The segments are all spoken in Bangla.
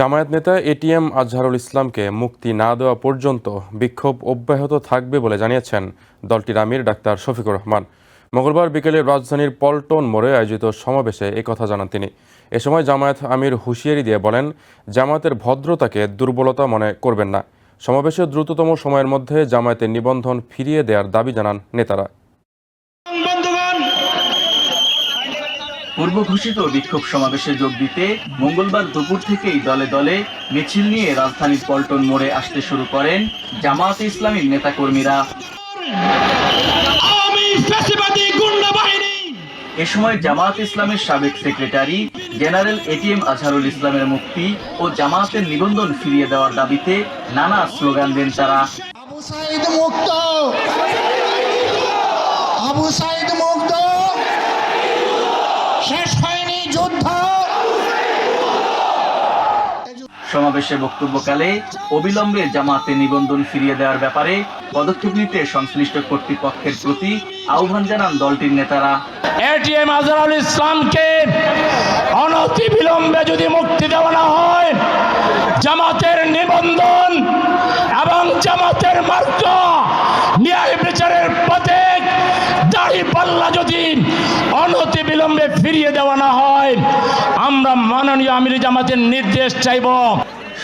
জামায়াত নেতা এটিএম আজহারুল ইসলামকে মুক্তি না দেওয়া পর্যন্ত বিক্ষোভ অব্যাহত থাকবে বলে জানিয়েছেন দলটির আমির ডাক্তার শফিকুর রহমান। মঙ্গলবার বিকেলে রাজধানীর পল্টন মোড়ে আয়োজিত সমাবেশে একথা জানান তিনি। এ সময় জামায়াত আমির হুঁশিয়ারি দিয়ে বলেন, জামায়াতের ভদ্রতাকে দুর্বলতা মনে করবেন না। সমাবেশে দ্রুততম সময়ের মধ্যে জামায়াতের নিবন্ধন ফিরিয়ে দেওয়ার দাবি জানান নেতারা। পূর্ব ঘোষিত বিক্ষোভ সমাবেশে যোগ দিতে মঙ্গলবার দুপুর থেকেই দলে দলে মিছিল নিয়ে রাজধানীর পল্টন মোড়ে আসতে শুরু করেন জামায়াতে ইসলামীর নেতাকর্মীরা। এ সময় জামায়াতে ইসলামের সাবেক সেক্রেটারি জেনারেল এটিএম আজহারুল ইসলামের মুক্তি ও জামায়াতের নিবন্ধন ফিরিয়ে দেওয়ার দাবিতে নানা স্লোগান দেন তারা। আবু সাঈদ মুক্ত, আবু সাঈদ মুক্ত, শেষ হয়নি যুদ্ধ। সমাবেশে বক্তব্যকালে অবিলম্বে জামায়াতের নিবন্ধন ফিরিয়ে দেওয়ার ব্যাপারে পদক্ষেপ নিতে সংশ্লিষ্ট কর্তৃপক্ষের প্রতি আহ্বান জানান দলটির নেতারা। এটিএম আজহারুল ইসলামকে অনতিবিলম্বে যদি মুক্তি দেওয়া না হয়, জামাতের নিবন্ধন এবং জামাতের মার্গ ন্যায় বিচারের পথে দাঁড়িপাল্লা যদি অনতিবিলম্বে ফিরিয়ে দেওয়া না হয়, আমরা মাননীয় আমির জামাতের নির্দেশ চাইব।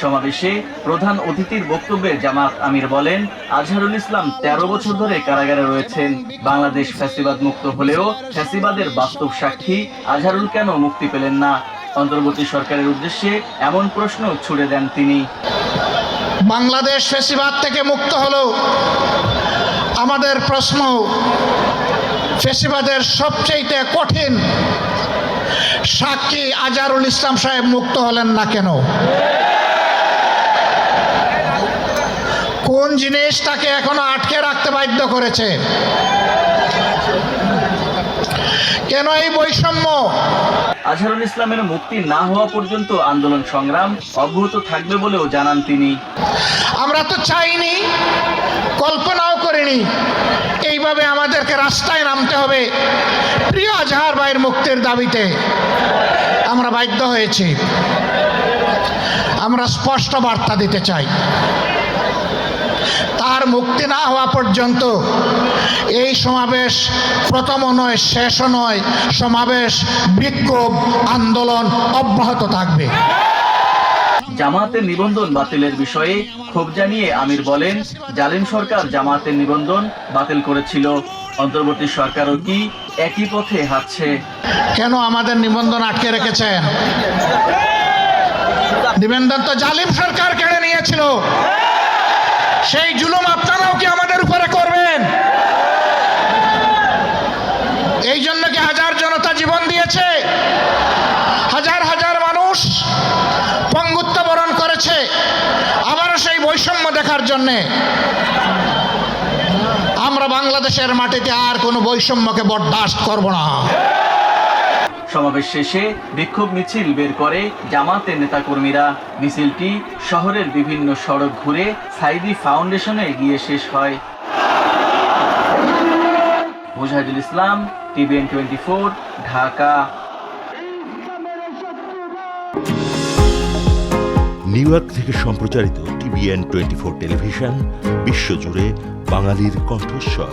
সমাবেশে প্রধান অতিথির বক্তব্যে জামাত আমির বলেন, আজহারুল ইসলাম 13 বছর ধরে কারাগারে রয়েছেন। বাংলাদেশ ফ্যাসিবাদ মুক্ত হলেও ফ্যাসিবাদের বাস্তব সাক্ষী আজহারুল কেন মুক্তি পেলেন না? অন্তর্বর্তী সরকারের উদ্দেশ্যে এমন প্রশ্ন ছুড়ে দেন তিনি। বাংলাদেশ ফ্যাসিবাদ থেকে মুক্ত হলো, আমাদের প্রশ্ন, ফ্যাসিবাদের সবচেয়ে কঠিন সাক্ষী আজহারুল ইসলাম সাহেব মুক্ত হলেন না কেন? কোন জিনিস তাকে এখনো আটকে রাখতে বাধ্য করেছে? কেন এই বৈষম্য? আজহারুল ইসলামের মুক্তি না হওয়া পর্যন্ত আন্দোলন সংগ্রাম অব্যাহত থাকবে বলেও জানান তিনি। আমরা তো চাইনি, কল্পনাও করিনি এইভাবে আমাদেরকে রাস্তায় নামতে হবে প্রিয় আজহার ভাইয়ের মুক্তির দাবিতে। আমরা বাধ্য হয়েছি। আমরা স্পষ্ট বার্তা দিতে চাই, তার মুক্তি না হওয়া পর্যন্ত এই সমাবেশ প্রথমও নয়, শেষও নয়, সমাবেশ, বিক্ষোভ, আন্দোলন অব্যাহত থাকবে। জামায়াতের নিবন্ধন বাতিলের বিষয়ে ক্ষোভ জানিয়ে আমির বলেন, জালিম সরকার জামায়াতের নিবন্ধন বাতিল করেছিল, অন্তর্বর্তী সরকারও কি একই পথে হাঁটছে? কেন আমাদের নিবন্ধন আটকে রেখেছেন? নিবন্ধন তো জালিম সরকার কেড়ে নিয়েছিল। সেই জুলুম আপনারাও কি আমাদের উপরে করবেন? এই জন্য কি হাজার জনতা জীবন দিয়েছে? হাজার হাজার মানুষ পঙ্গুত্ব বরণ করেছে আবারও সেই বৈষম্য দেখার জন্যে। আমরা বাংলাদেশের মাটিতে আর কোনো বৈষম্যকে বরদাস্ত করব না। সমাবেশ শেষে বিক্ষোভ মিছিল বের করে জামায়াতের নেতাকর্মীরা। মিছিলটি শহরের বিভিন্ন সড়ক ঘুরে সাইদি ফাউন্ডেশনে গিয়ে শেষ হয়। Mujahidul Islam, TVN 24, Dhaka. New York থেকে সম্প্রচারিত TVN 24 টেলিভিশন বিশ্বজুড়ে বাঙালির কণ্ঠস্বর।